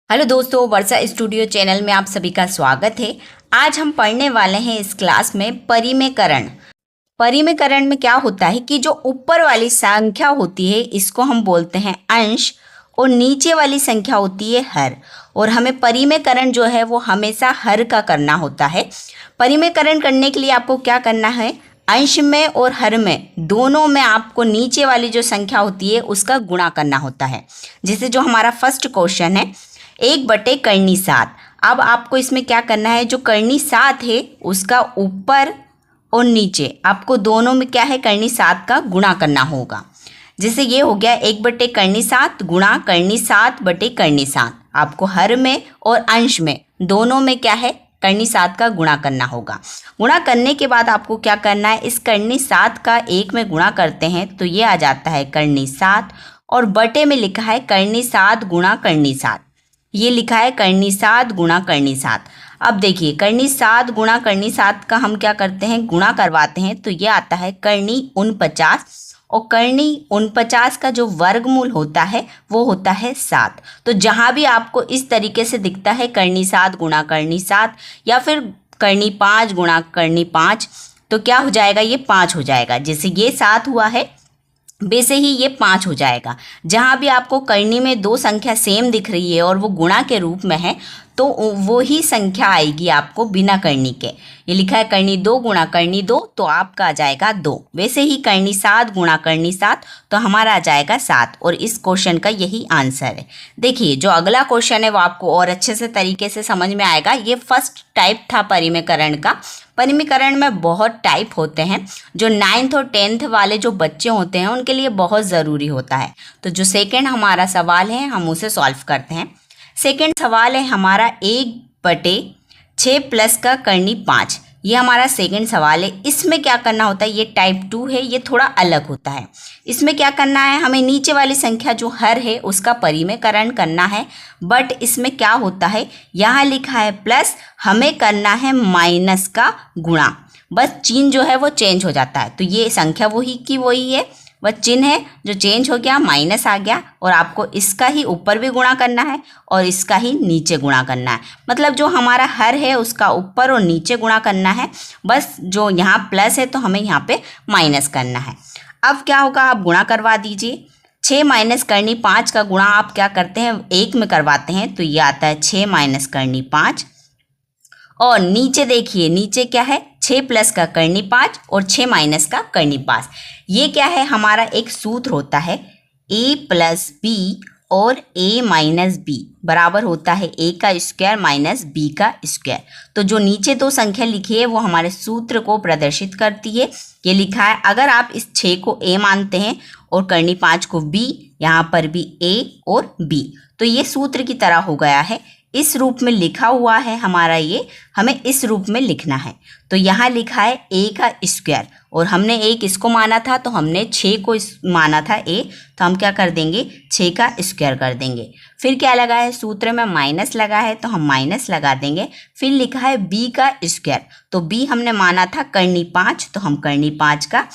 Hello दोस्तों, वर्षा studio channel में आप सभी का स्वागत है। आज हम पढ़ने वाले हैं इस क्लास में परिमेयकरण। परिमेयकरण में क्या होता है कि जो ऊपर वाली संख्या होती है इसको हम बोलते हैं अंश और नीचे वाली संख्या होती है हर। और हमें परिमेयकरण जो है वो हमेशा हर का करना होता है। परिमेयकरण करने के लिए आपको क्या करना है, अंश में और हर में दोनों में आपको नीचे वाली जो संख्या होती है उसका गुणा करना होता है। जैसे जो हमारा फर्स्ट क्वेश्चन है 1/7। अब आपको इसमें क्या करना है, जो करनी 7 है उसका ऊपर और नीचे आपको दोनों में क्या है, करनी 7 का गुणा करना होगा। जैसे ये हो गया 1/7 गुणा करनी 7/7। आपको हर में और अंश में दोनों में क्या है, करनी 7 का गुणा करना होगा। गुणा करने के बाद आपको क्या करना है, इस करनी 7 का 1 में गुणा करते हैं तो ये आ जाता है करनी 7 और बटे में लिखा है करनी 7 गुणा करनी 7। ये लिखा है करनी 7 गुणा करनी 7। अब देखिए करनी 7 गुणा करनी 7 का हम क्या करते हैं, गुणा करवाते हैं तो ये आता है करनी 49 और करनी 49 का जो वर्गमूल होता है वो होता है 7। तो जहाँ भी आपको इस तरीके से दिखता है करनी 7 गुणा करनी 7 या फिर करनी 5 गुणा करनी 5 तो क्या हो जाएगा, ये 5 हो जाएगा। जैसे ये 7 हुआ है वैसे ही ये 5 हो जाएगा। जहाँ भी आपको करनी में दो संख्या सेम दिख रही है और वो गुणा के रूप में है तो वो ही संख्या आएगी आपको बिना करनी के। ये लिखा है करनी 2 गुणा करनी 2 तो आपका आ जाएगा 2। वैसे ही करनी 7 गुणा करनी 7 तो हमारा आ जाएगा 7 और इस क्वेश्चन का यही आंसर है। देखिए जो अगला क्वेश्चन है वो आपको और अच्छे से तरीके से समझ में आएगा। ये फर्स्ट टाइप था परिमेयकरण का। परिमेयकरण में बहुत टाइप होते हैं जो 9th और 10th वाले जो बच्चे होते हैं उनके लिए बहुत ज़रूरी होता है। तो जो सेकेंड हमारा सवाल है हम उसे सॉल्व करते हैं। सेकेंड सवाल है हमारा 1/6 प्लस का करनी 5। ये हमारा सेकेंड सवाल है। इसमें क्या करना होता है, ये टाइप 2 है, ये थोड़ा अलग होता है। इसमें क्या करना है, हमें नीचे वाली संख्या जो हर है उसका परिमेयकरण करना है। बट इसमें क्या होता है, यहाँ लिखा है प्लस, हमें करना है माइनस का गुणा। बस चिन्ह जो है वो चेंज हो जाता है। तो ये संख्या वही की वही है, वह चिन्ह है जो चेंज हो गया, माइनस आ गया और आपको इसका ही ऊपर भी गुणा करना है और इसका ही नीचे गुणा करना है। मतलब जो हमारा हर है उसका ऊपर और नीचे गुणा करना है। बस जो यहाँ प्लस है तो हमें यहाँ पे माइनस करना है। अब क्या होगा, आप गुणा करवा दीजिए। 6 माइनस करनी 5 का गुणा आप क्या करते हैं, 1 में करवाते हैं तो ये आता है 6 माइनस करनी 5। और नीचे देखिए, नीचे क्या है, 6 प्लस का करनी 5 और 6 माइनस का करनी 5। ये क्या है, हमारा एक सूत्र होता है a प्लस बी और a माइनस बी बराबर होता है a का स्क्वायर माइनस b का स्क्वायर। तो जो नीचे दो संख्या लिखी है वो हमारे सूत्र को प्रदर्शित करती है। ये लिखा है, अगर आप इस 6 को a मानते हैं और करनी 5 को b, यहाँ पर भी a और b, तो ये सूत्र की तरह हो गया है। इस रूप में लिखा हुआ है हमारा, ये हमें इस रूप में लिखना है। तो यहाँ लिखा है a का स्क्वायर और हमने एक इसको माना था तो हमने 6 को माना था a, तो हम क्या कर देंगे, 6 का स्क्वायर कर देंगे। फिर क्या लगा है, सूत्र में माइनस लगा है तो हम माइनस लगा देंगे। फिर लिखा है b का स्क्वायर, तो b हमने माना था करनी 5 तो हम करनी 5 का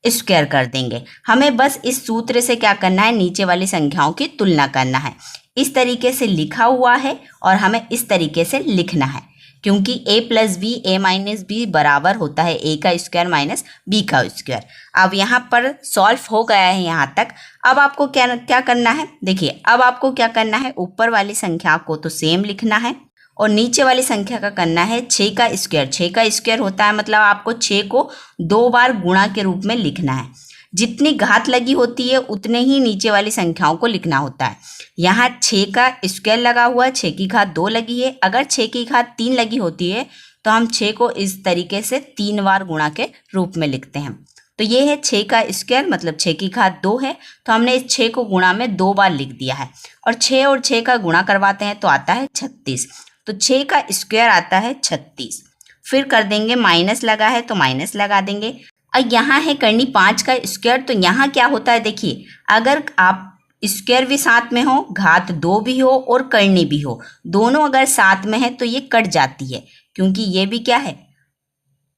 स्क्वायर कर देंगे। हमें बस इस सूत्र से क्या करना है, नीचे वाली संख्याओं की तुलना करना है। इस तरीके से लिखा हुआ है और हमें इस तरीके से लिखना है, क्योंकि a plus B a minus B बराबर होता है a का स्क्वायर माइनस b का स्क्वायर। अब यहाँ पर सॉल्व हो गया है यहाँ तक। अब आपको क्या करना है, देखिए अब आपको क्या करना है, ऊपर वाली संख्या को तो सेम लिखना है और नीचे वाली संख्या का करना है 6 का स्क्वायर। 6 का स्क्वायर होता है मतलब आपको 6 को 2 बार गुणा के रूप में लिखना है। जितनी घात लगी होती है उतने ही नीचे वाली संख्याओं को लिखना होता है। यहाँ 6 का स्क्वायर लगा हुआ है, 6 की घात 2 लगी है। अगर 6 की घात 3 लगी होती है तो हम 6 को इस तरीके से 3 बार गुणा के रूप में लिखते हैं। तो ये है 6 का स्क्वायर, मतलब 6 की घात 2 है तो हमने इस 6 को गुणा में 2 बार लिख दिया है। और 6 का गुणा करवाते हैं तो आता है 36। तो 6 का स्क्वायर आता है 36। फिर कर देंगे, माइनस लगा है तो माइनस लगा देंगे। अब यहाँ है करनी 5 का स्क्वायर, तो यहाँ क्या होता है, देखिए अगर आप स्क्वायर भी साथ में हो, घात 2 भी हो और करनी भी हो, दोनों अगर साथ में है तो ये कट जाती है, क्योंकि ये भी क्या है,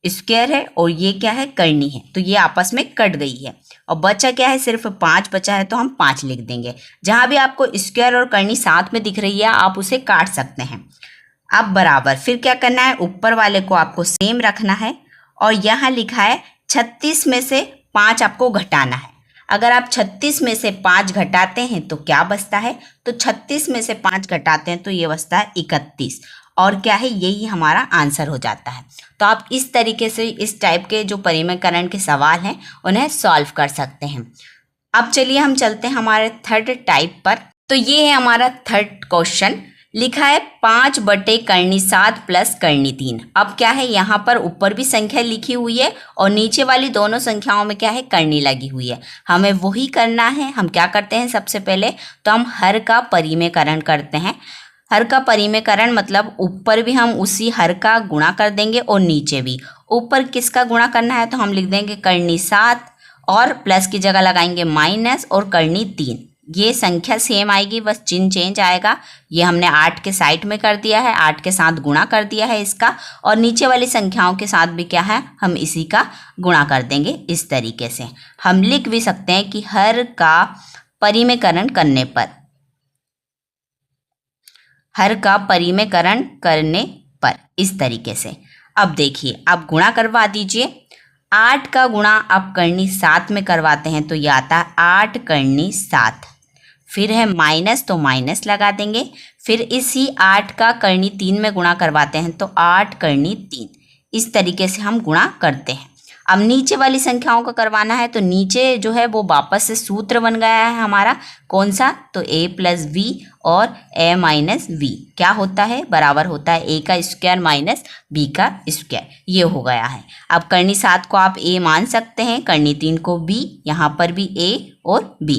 स्क्वायर है और ये क्या है, करनी है, तो ये आपस में कट गई है और बचा क्या है, सिर्फ 5 बचा है, तो हम 5 लिख देंगे। जहाँ भी आपको स्क्वायर और करनी साथ में दिख रही है आप उसे काट सकते हैं। अब बराबर फिर क्या करना है, ऊपर वाले को आपको सेम रखना है और यहाँ लिखा है 36 में से 5 आपको घटाना है। अगर आप 36 में से 5 घटाते हैं तो क्या बचता है, तो 36 में से 5 घटाते हैं तो ये बचता है 31 और क्या है, यही हमारा आंसर हो जाता है। तो आप इस तरीके से इस टाइप के जो परिमेयकरण के सवाल हैं उन्हें सॉल्व कर सकते हैं। अब चलिए हम चलते हैं हमारे थर्ड टाइप पर। तो ये है हमारा थर्ड क्वेश्चन, लिखा है 5 बटे करनी 7 प्लस करनी 3। अब क्या है, यहाँ पर ऊपर भी संख्या लिखी हुई है और नीचे वाली दोनों संख्याओं में क्या है, करनी लगी हुई है। हमें वही करना है। हम क्या करते हैं, सबसे पहले तो हम हर का परिमेयकरण करते हैं। हर का परिमेयकरण मतलब ऊपर भी हम उसी हर का गुणा कर देंगे और नीचे भी। ऊपर किसका गुणा करना है, तो हम लिख देंगे करनी 7 और प्लस की जगह लगाएंगे माइनस और करनी 3। ये संख्या सेम आएगी, बस चिन्ह चेंज आएगा। ये हमने 8 के साइड में कर दिया है, 8 के साथ गुणा कर दिया है इसका, और नीचे वाली संख्याओं के साथ भी क्या है, हम इसी का गुणा कर देंगे। इस तरीके से हम लिख भी सकते हैं कि हर का परिमेयकरण करने पर, हर का परिमेयकरण करने पर, इस तरीके से। अब देखिए, आप गुणा करवा दीजिए। 8 का गुणा आप करनी 7 में करवाते हैं तो ये आता है 8 करनी 7। फिर है माइनस, तो माइनस लगा देंगे। फिर इसी 8 का करनी 3 में गुणा करवाते हैं तो 8 करनी 3। इस तरीके से हम गुणा करते हैं। अब नीचे वाली संख्याओं का करवाना है तो नीचे जो है वो वापस से सूत्र बन गया है हमारा, कौन सा, तो a प्लस वी और a माइनस वी क्या होता है, बराबर होता है a का स्क्वायर माइनस b का स्क्वायर। ये हो गया है। अब करनी 7 को आप a मान सकते हैं, करनी 3 को b, यहाँ पर भी a और b।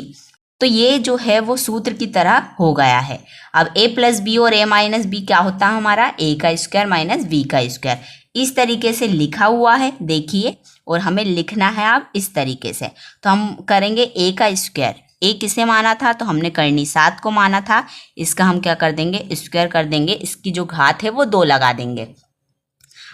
तो ये जो है वो सूत्र की तरह हो गया है। अब a प्लस बी और a माइनस बी क्या होता है हमारा, a का स्क्वायर माइनस b का स्क्वायर। इस तरीके से लिखा हुआ है, देखिए, और हमें लिखना है अब इस तरीके से। तो हम करेंगे a का स्क्वायर, a किसे माना था, तो हमने करनी 7 को माना था। इसका हम क्या कर देंगे, स्क्वायर कर देंगे, इसकी जो घात है वो 2 लगा देंगे।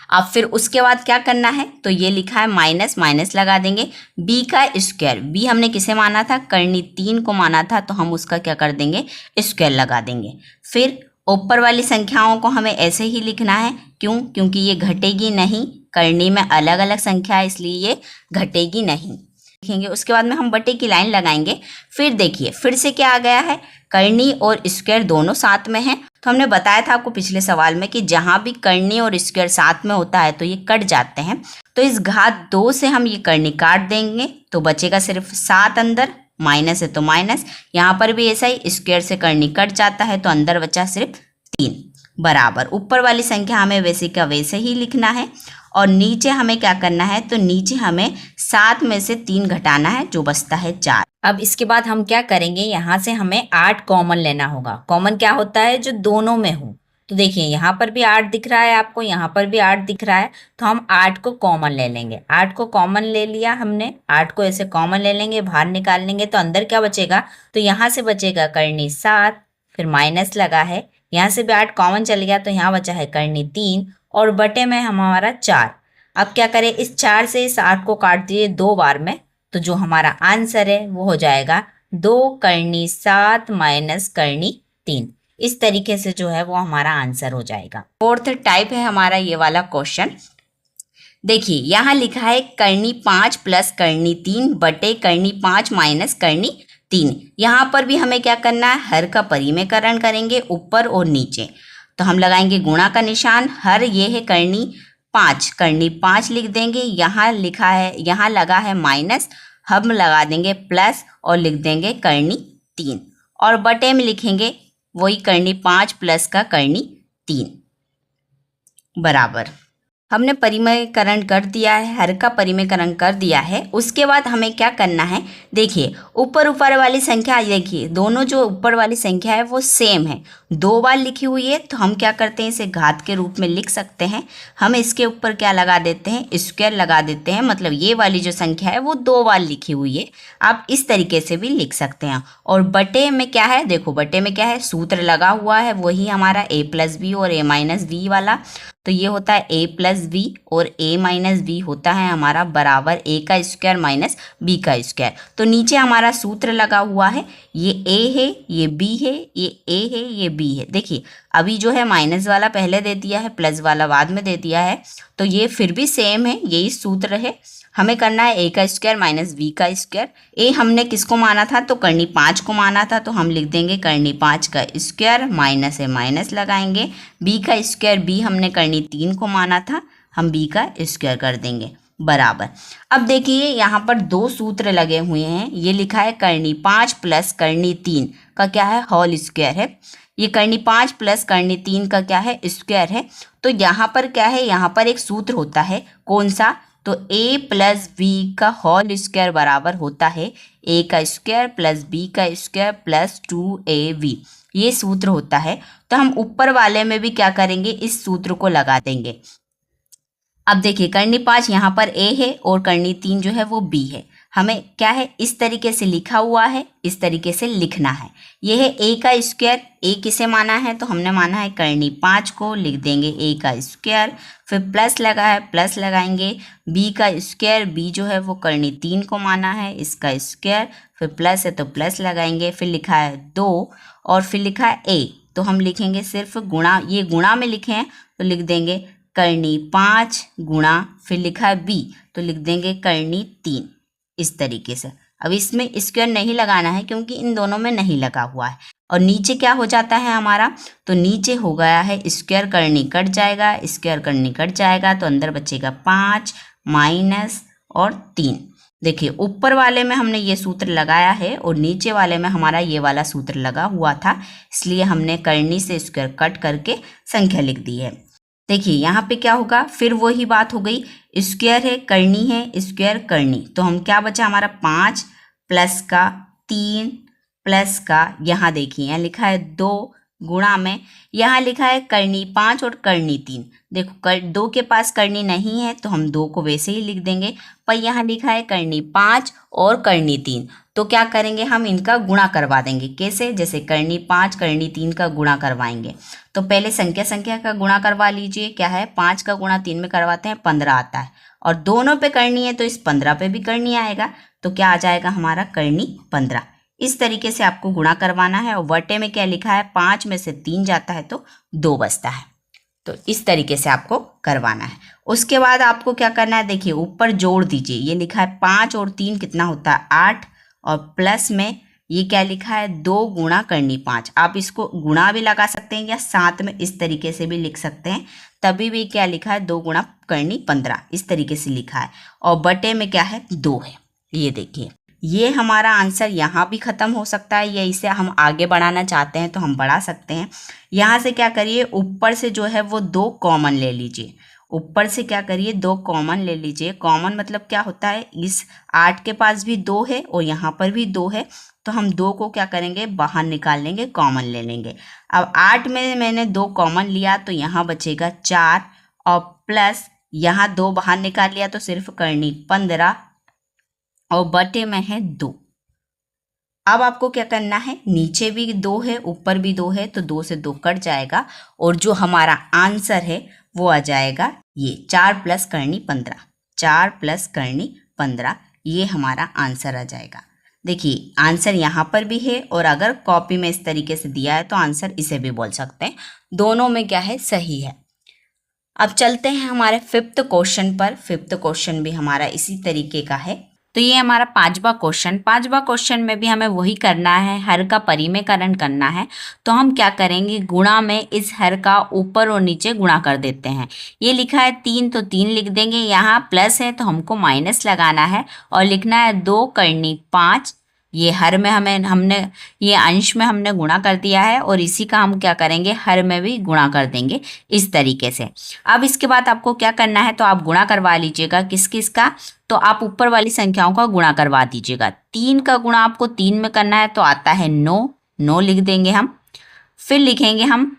अब फिर उसके बाद क्या करना है, तो ये लिखा है माइनस, माइनस लगा देंगे। b का स्क्वायर, b हमने किसे माना था, करनी 3 को माना था, तो हम उसका क्या कर देंगे, स्क्वायर लगा देंगे। फिर ऊपर वाली संख्याओं को हमें ऐसे ही लिखना है, क्यों, क्योंकि ये घटेगी नहीं, करनी में अलग अलग संख्या है इसलिए ये घटेगी नहीं, लिखेंगे। उसके बाद में हम बटे की लाइन लगाएंगे। फिर देखिए, फिर से क्या आ गया है, करनी और स्क्वायर दोनों साथ में हैं। तो हमने बताया था आपको पिछले सवाल में कि जहाँ भी करनी और स्क्वायर साथ में होता है तो ये कट जाते हैं। तो इस घात 2 से हम ये करनी काट देंगे तो बचेगा सिर्फ 7 अंदर, माइनस है तो माइनस, यहाँ पर भी ऐसा ही, स्क्वायर से करनी कट जाता है तो अंदर बचा सिर्फ 3, बराबर। ऊपर वाली संख्या हमें वैसे का वैसे ही लिखना है और नीचे हमें क्या करना है, तो नीचे हमें 7 में से 3 घटाना है, जो बचता है 4। अब इसके बाद हम क्या करेंगे, यहाँ से हमें 8 कॉमन लेना होगा। कॉमन क्या होता है, जो दोनों में हो। तो देखिए, यहाँ पर भी 8 दिख रहा है आपको, यहाँ पर भी 8 दिख रहा है, तो हम 8 को कॉमन ले लेंगे। 8 को कॉमन ले लिया हमने, 8 को ऐसे कॉमन ले लेंगे, बाहर निकाल लेंगे तो अंदर क्या बचेगा, तो यहाँ से बचेगा करनी 7, फिर माइनस लगा है, यहाँ से भी 8 कॉमन चल गया तो यहाँ बचा है करनी 3 और बटे में हमारा 4। अब क्या करें, इस 4 से इस 8 को काट दिए 2 बार में, तो जो हमारा आंसर है वो हो जाएगा 2 करनी 7 माइनस करनी 3। इस तरीके से जो है वो हमारा आंसर हो जाएगा। फोर्थ टाइप है हमारा ये वाला क्वेश्चन। देखिए, यहाँ लिखा है करनी 5 प्लस करनी 3 बटे करनी 5 माइनस करनी 3। यहाँ पर भी हमें क्या करना है, हर का परिमेयकरण करेंगे ऊपर और नीचे। तो हम लगाएंगे गुणा का निशान, हर ये है करनी 5, करनी 5 लिख देंगे। यहाँ लिखा है, यहाँ लगा है माइनस, हम लगा देंगे प्लस और लिख देंगे करनी 3 और बटे में लिखेंगे वही करनी 5 प्लस का करनी 3, बराबर। हमने परिमेयकरण कर दिया है, हर का परिमेयकरण कर दिया है। उसके बाद हमें क्या करना है, देखिए ऊपर वाली संख्या, देखिए दोनों जो ऊपर वाली संख्या है वो सेम है, 2 बार लिखी हुई है। तो हम क्या करते हैं, इसे घात के रूप में लिख सकते हैं। हम इसके ऊपर क्या लगा देते हैं, स्क्वायर लगा देते हैं, मतलब ये वाली जो संख्या है वो 2 बार लिखी हुई है। आप इस तरीके से भी लिख सकते हैं। और बटे में क्या है, देखो बटे में क्या है, सूत्र लगा हुआ है वही हमारा a प्लस बी और a माइनस बी वाला। तो ये होता है a प्लस प्लस बी और a माइनस बी होता है हमारा बराबर a का स्क्वायर माइनस b का स्क्वायर। तो नीचे हमारा सूत्र लगा हुआ है, ये a है, ये b है, ये a है, ये b है। देखिए अभी जो है माइनस वाला पहले दे दिया है, प्लस वाला बाद में दे दिया है, तो ये फिर भी सेम है, यही सूत्र है। हमें करना है a का स्क्वायर माइनस b का स्क्वायर। a हमने किसको माना था, तो करनी 5 को माना था, तो हम लिख देंगे करनी 5 का स्क्वायर, माइनस है माइनस लगाएंगे। b का स्क्वायर b हमने करनी 3 को माना था, हम b का स्क्वायर कर देंगे बराबर। अब देखिए यहाँ पर दो सूत्र लगे हुए हैं, ये लिखा है करनी 5 प्लस करनी 3 का क्या है, होल स्क्वायर है। ये करनी 5 प्लस करनी 3 का क्या है, स्क्वायर है। तो यहाँ पर क्या है, यहाँ पर एक सूत्र होता है, कौन सा, तो a प्लस बी का होल स्क्वायर बराबर होता है a का स्क्वायर प्लस b का स्क्वायर प्लस 2ab, ये सूत्र होता है। तो हम ऊपर वाले में भी क्या करेंगे, इस सूत्र को लगा देंगे। अब देखिए करनी 5 यहाँ पर a है और करनी 3 जो है वो b है। हमें क्या है, इस तरीके से लिखा हुआ है, इस तरीके से लिखना है। ये है a का स्क्वायर, a किसे माना है, तो हमने माना है करनी 5 को, लिख देंगे a का स्क्वायर, फिर प्लस लगा है प्लस लगाएंगे, b का स्क्वायर, b जो है वो करनी 3 को माना है, इसका स्क्वायर, फिर प्लस है तो प्लस लगाएंगे, फिर लिखा है 2 और फिर लिखा है a, तो हम लिखेंगे सिर्फ गुणा, ये गुणा में लिखे हैं तो लिख देंगे करनी 5 गुणा, फिर लिखा है b तो लिख देंगे करनी 3, इस तरीके से। अब इसमें स्क्वायर नहीं लगाना है क्योंकि इन दोनों में नहीं लगा हुआ है। और नीचे क्या हो जाता है हमारा, तो नीचे हो गया है स्क्वायर करनी कट जाएगा, स्क्वायर करनी कट जाएगा, तो अंदर बचेगा 5 माइनस और 3। देखिए ऊपर वाले में हमने ये सूत्र लगाया है और नीचे वाले में हमारा ये वाला सूत्र लगा हुआ था, इसलिए हमने करनी से स्क्वायर कट करके संख्या लिख दी है। देखिए यहाँ पे क्या होगा, फिर वही बात हो गई, स्क्वायर है करनी है, स्क्वायर करनी, तो हम क्या बचा हमारा 5 प्लस का 3 प्लस का, यहाँ देखिए यहाँ लिखा है 2 गुणा में, यहाँ लिखा है करनी 5 और करनी 3। देखो 2 के पास करनी नहीं है तो हम 2 को वैसे ही लिख देंगे, पर यहाँ लिखा है करनी 5 और करनी 3, तो क्या करेंगे, हम इनका गुणा करवा देंगे। कैसे, जैसे करनी 5 करनी 3 का गुणा करवाएंगे, तो पहले संख्या संख्या का गुणा करवा लीजिए। क्या है, 5 का गुणा 3 में करवाते हैं 15 आता है, और दोनों पे करनी है तो इस 15 पे भी करनी आएगा, तो क्या आ जाएगा हमारा करनी 15। इस तरीके से आपको गुणा करवाना है। और वटे में क्या लिखा है, 5 में से 3 जाता है तो 2 बचता है, तो इस तरीके से आपको करवाना है। उसके बाद आपको क्या करना है, देखिए ऊपर जोड़ दीजिए, ये लिखा है 5 और 3 कितना होता है 8, और प्लस में ये क्या लिखा है 2 गुणा करनी 5। आप इसको गुणा भी लगा सकते हैं या साथ में इस तरीके से भी लिख सकते हैं, तभी भी क्या लिखा है 2 गुणा करनी 15, इस तरीके से लिखा है। और बटे में क्या है 2 है। ये देखिए ये हमारा आंसर यहाँ भी ख़त्म हो सकता है, या इसे हम आगे बढ़ाना चाहते हैं तो हम बढ़ा सकते हैं। यहाँ से क्या करिए, ऊपर से जो है वो 2 कॉमन ले लीजिए, ऊपर से क्या करिए 2 कॉमन ले लीजिए। कॉमन मतलब क्या होता है, इस 8 के पास भी 2 है और यहाँ पर भी 2 है, तो हम 2 को क्या करेंगे बाहर निकाल लेंगे, कॉमन ले लेंगे। अब 8 में मैंने 2 कॉमन लिया तो यहाँ बचेगा 4, और प्लस यहाँ 2 बाहर निकाल लिया तो सिर्फ करनी 15, और बटे में है 2। अब आपको क्या करना है, नीचे भी 2 है ऊपर भी 2 है, तो 2 से 2 कट जाएगा, और जो हमारा आंसर है वो आ जाएगा ये 4 प्लस करनी 15, 4 प्लस करनी 15, ये हमारा आंसर आ जाएगा। देखिए आंसर यहाँ पर भी है, और अगर कॉपी में इस तरीके से दिया है तो आंसर इसे भी बोल सकते हैं, दोनों में क्या है सही है। अब चलते हैं हमारे 5th क्वेश्चन पर। 5th क्वेश्चन भी हमारा इसी तरीके का है। तो ये हमारा 5वां क्वेश्चन। 5वां क्वेश्चन में भी हमें वही करना है, हर का परिमेयकरण करना है। तो हम क्या करेंगे, गुणा में इस हर का ऊपर और नीचे गुणा कर देते हैं। ये लिखा है 3 तो 3 लिख देंगे, यहाँ प्लस है तो हमको माइनस लगाना है, और लिखना है 2 करनी 5। ये हर में हमने ये अंश में हमने गुणा कर दिया है, और इसी का हम क्या करेंगे हर में भी गुणा कर देंगे इस तरीके से। अब इसके बाद आपको क्या करना है, तो आप गुणा करवा लीजिएगा किस किस का, तो आप ऊपर वाली संख्याओं का गुणा करवा दीजिएगा। 3 का गुणा आपको 3 में करना है तो आता है 9, 9 लिख देंगे हम। फिर लिखेंगे हम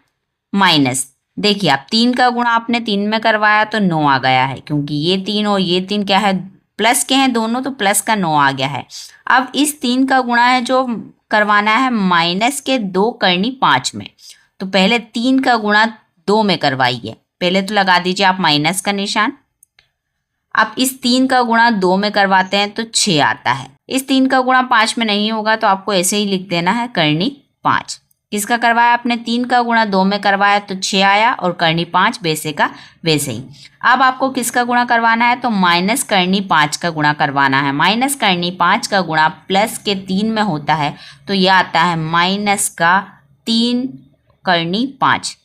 माइनस, देखिए आप 3 का गुणा आपने 3 में करवाया तो 9 आ गया है, क्योंकि ये 3 और ये 3 क्या है प्लस के हैं दोनों, तो प्लस का 9 आ गया है। अब इस 3 का गुणा है जो करवाना है माइनस के 2 करनी 5 में, तो पहले 3 का गुणा 2 में करवाइए, पहले तो लगा दीजिए आप माइनस का निशान। अब इस 3 का गुणा 2 में करवाते हैं तो 6 आता है। इस 3 का गुणा 5 में नहीं होगा तो आपको ऐसे ही लिख देना है करनी 5। किसका करवाया आपने? 3 का गुणा 2 में करवाया तो 6 आया और करनी 5 वैसे का वैसे ही। अब आपको किसका गुणा करवाना है? तो माइनस करनी 5 का गुणा करवाना है। माइनस करनी 5 का गुणा प्लस के 3 में होता है तो यह आता है माइनस का 3 करनी 5।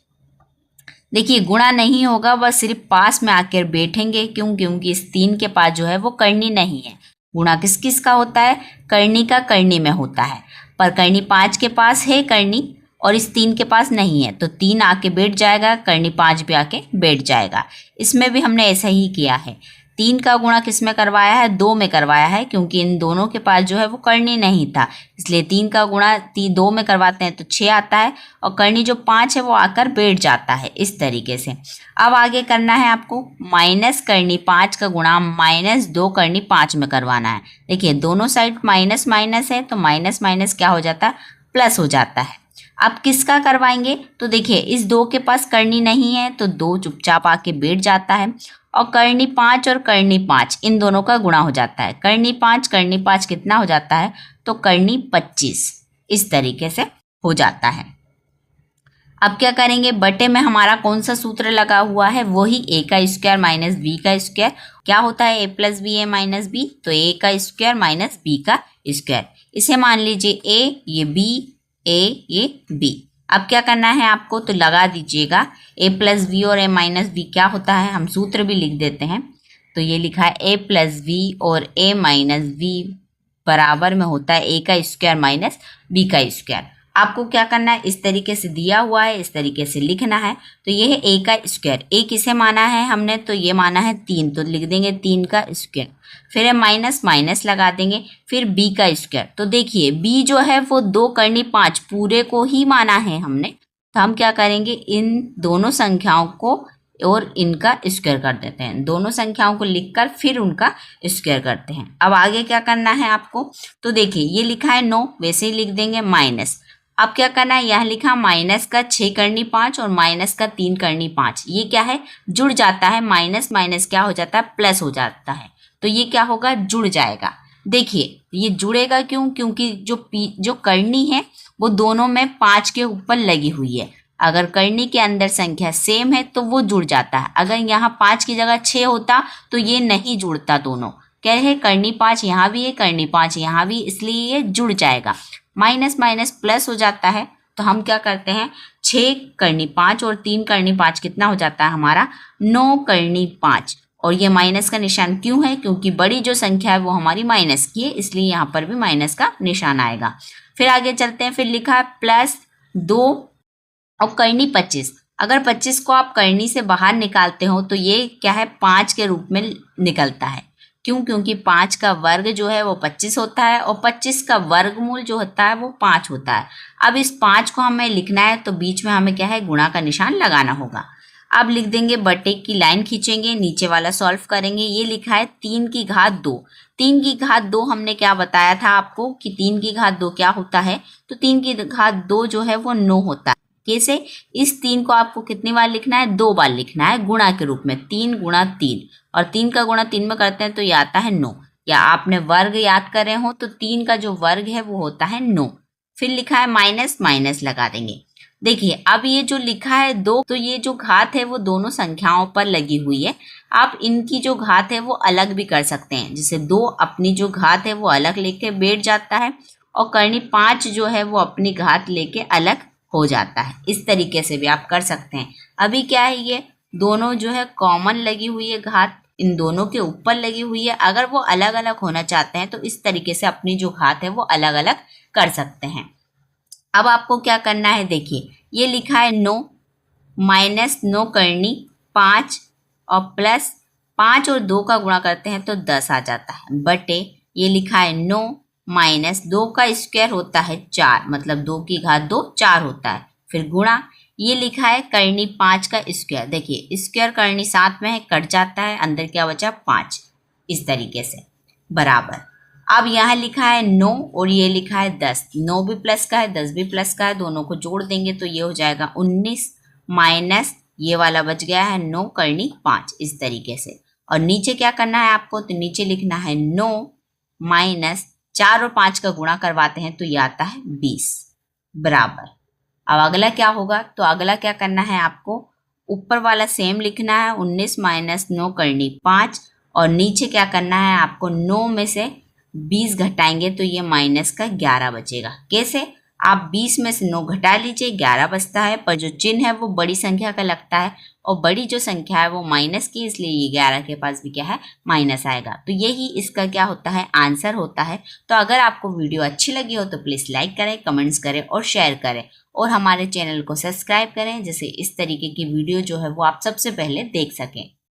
देखिए गुणा नहीं होगा, बस सिर्फ पास में आकर बैठेंगे। क्यों? क्योंकि इस 3 के पास जो है वो करनी नहीं है। गुणा किस किस का होता है? करनी का करनी में होता है, पर करनी 5 के पास है करनी और इस 3 के पास नहीं है तो 3 आके बैठ जाएगा, करनी 5 भी आके बैठ जाएगा। इसमें भी हमने ऐसा ही किया है। 3 का गुणा किस में करवाया है? 2 में करवाया है, क्योंकि इन दोनों के पास जो है वो करनी नहीं था, इसलिए 3 का गुणा 2 में करवाते हैं तो 6 आता है और करनी जो 5 है वो आकर बैठ जाता है इस तरीके से। अब आगे करना है आपको माइनस करनी 5 का गुणा माइनस 2 करनी 5 में करवाना है। देखिए दोनों साइड माइनस माइनस है तो माइनस माइनस क्या हो जाता है? प्लस हो जाता है। अब किसका करवाएंगे? तो देखिए इस 2 के पास करनी नहीं है तो 2 चुपचाप आके बैठ जाता है और करनी 5 और करनी 5 इन दोनों का गुणा हो जाता है। करनी 5 कितना हो जाता है? तो करनी 25 इस तरीके से हो जाता है। अब क्या करेंगे? बटे में हमारा कौन सा सूत्र लगा हुआ है? वही ए का स्क्वायर माइनस बी का स्क्वायर। क्या होता है? ए प्लस बी ए माइनस बी, तो ए का स्क्वायर माइनस बी का स्क्वायर। इसे मान लीजिए ए, ये बी, ए ये बी। अब क्या करना है आपको? तो लगा दीजिएगा ए प्लस बी और ए माइनस बी क्या होता है, हम सूत्र भी लिख देते हैं। तो ये लिखा है ए प्लस बी और ए माइनस बी बराबर में होता है ए का स्क्वायर माइनस बी का स्क्वायर। आपको क्या करना है? इस तरीके से दिया हुआ है, इस तरीके से लिखना है। तो ये है ए का स्क्वायर। ए किसे माना है हमने? तो ये माना है 3, तो लिख देंगे 3 का स्क्वायर। फिर माइनस माइनस लगा देंगे, फिर बी का स्क्वायर। तो देखिए बी जो है वो 2 करनी 5 पूरे को ही माना है हमने, तो हम क्या करेंगे? इन दोनों संख्याओं को और इनका स्क्वायर कर देते हैं। दोनों संख्याओं को लिखकर फिर उनका स्क्वायर करते हैं। अब आगे क्या करना है आपको? तो देखिए ये लिखा है 9, वैसे ही लिख देंगे माइनस। अब क्या करना है? यहाँ लिखा माइनस का 6 करनी 5 और माइनस का 3 करनी 5। ये क्या है? जुड़ जाता है। माइनस माइनस क्या हो जाता है? प्लस हो जाता है। तो ये क्या होगा? जुड़ जाएगा। देखिए ये जुड़ेगा क्यों? क्योंकि जो करनी है वो दोनों में 5 के ऊपर लगी हुई है। अगर करनी के अंदर संख्या सेम है तो वो जुड़ जाता है। अगर यहाँ 5 की जगह 6 होता तो ये नहीं जुड़ता। दोनों कह रहे हैं करनी 5 यहाँ भी है, करनी 5 यहाँ भी, इसलिए ये जुड़ जाएगा। माइनस माइनस प्लस हो जाता है। तो हम क्या करते हैं? 6 करनी 5 और 3 करनी 5 कितना हो जाता है हमारा? 9 करनी 5। और ये माइनस का निशान क्यों है? क्योंकि बड़ी जो संख्या है वो हमारी माइनस की है, इसलिए यहाँ पर भी माइनस का निशान आएगा। फिर आगे चलते हैं। फिर लिखा है प्लस 2 और करनी 25। अगर 25 को आप करनी से बाहर निकालते हो तो ये क्या है? 5 के रूप में निकलता है। क्यों? क्योंकि 5 का वर्ग जो है वो 25 होता है और 25 का वर्गमूल जो होता है वो 5 होता है। अब इस 5 को हमें लिखना है तो बीच में हमें क्या है? गुणा का निशान लगाना होगा। अब लिख देंगे, बटे की लाइन खींचेंगे, नीचे वाला सॉल्व करेंगे। ये लिखा है 3 की घात 2। 3 की घात 2 हमने क्या बताया था आपको कि 3 की घात 2 क्या होता है? तो 3 की घात 2 जो है वो 9 होता है। कैसे? इस 3 को आपको कितनी बार लिखना है? 2 बार लिखना है गुणा के रूप में। 3 गुणा 3, और 3 का गुणा 3 में करते हैं तो ये आता है 9। या आपने वर्ग याद कर रहे हो तो 3 का जो वर्ग है वो होता है 9। फिर लिखा है माइनस माइनस लगा देंगे। देखिए अब ये जो लिखा है 2, तो ये जो घात है वो दोनों संख्याओं पर लगी हुई है। आप इनकी जो घात है वो अलग भी कर सकते हैं। जैसे 2 अपनी जो घात है वो अलग लेके बैठ जाता है और करनी 5 जो है वो अपनी घात लेके अलग हो जाता है। इस तरीके से भी आप कर सकते हैं। अभी क्या है? ये दोनों जो है कॉमन लगी हुई है घात, इन दोनों के ऊपर लगी हुई है। अगर वो अलग अलग होना चाहते हैं तो इस तरीके से अपनी जो घात है वो अलग अलग कर सकते हैं। अब आपको क्या करना है? देखिए ये लिखा है 9 माइनस 9 करनी 5 और प्लस 5 और 2 का गुणा करते हैं तो 10 आ जाता है, बटे ये लिखा है 9 माइनस 2 का स्क्वायर होता है 4, मतलब 2 की घात 2 4 होता है। फिर गुणा ये लिखा है करनी 5 का स्क्वायर। देखिए स्क्वायर करनी साथ में है, कट जाता है, अंदर क्या बचा? 5। इस तरीके से बराबर। अब यहाँ लिखा है 9 और ये लिखा है 10। 9 भी प्लस का है, 10 भी प्लस का है, दोनों को जोड़ देंगे तो ये हो जाएगा 19 माइनस ये वाला बच गया है 9 करनी 5 इस तरीके से। और नीचे क्या करना है आपको, तो नीचे लिखना है 9 माइनस 4 और 5 का गुणा करवाते हैं तो ये आता है 20 बराबर। अब अगला क्या होगा, तो अगला क्या करना है आपको, ऊपर वाला सेम लिखना है 19 माइनस 9 करनी 5 और नीचे क्या करना है आपको 9 में से 20 घटाएंगे तो ये माइनस का 11 बचेगा। कैसे, आप 20 में से 9 घटा लीजिए 11 बचता है, पर जो चिन्ह है वो बड़ी संख्या का लगता है और बड़ी जो संख्या है वो माइनस की, इसलिए ये 11 के पास भी क्या है माइनस आएगा। तो यही इसका क्या होता है आंसर होता है। तो अगर आपको वीडियो अच्छी लगी हो तो प्लीज़ लाइक करें, कमेंट्स करें और शेयर करें और हमारे चैनल को सब्सक्राइब करें, जिससे इस तरीके की वीडियो जो है वो आप सबसे पहले देख सकें।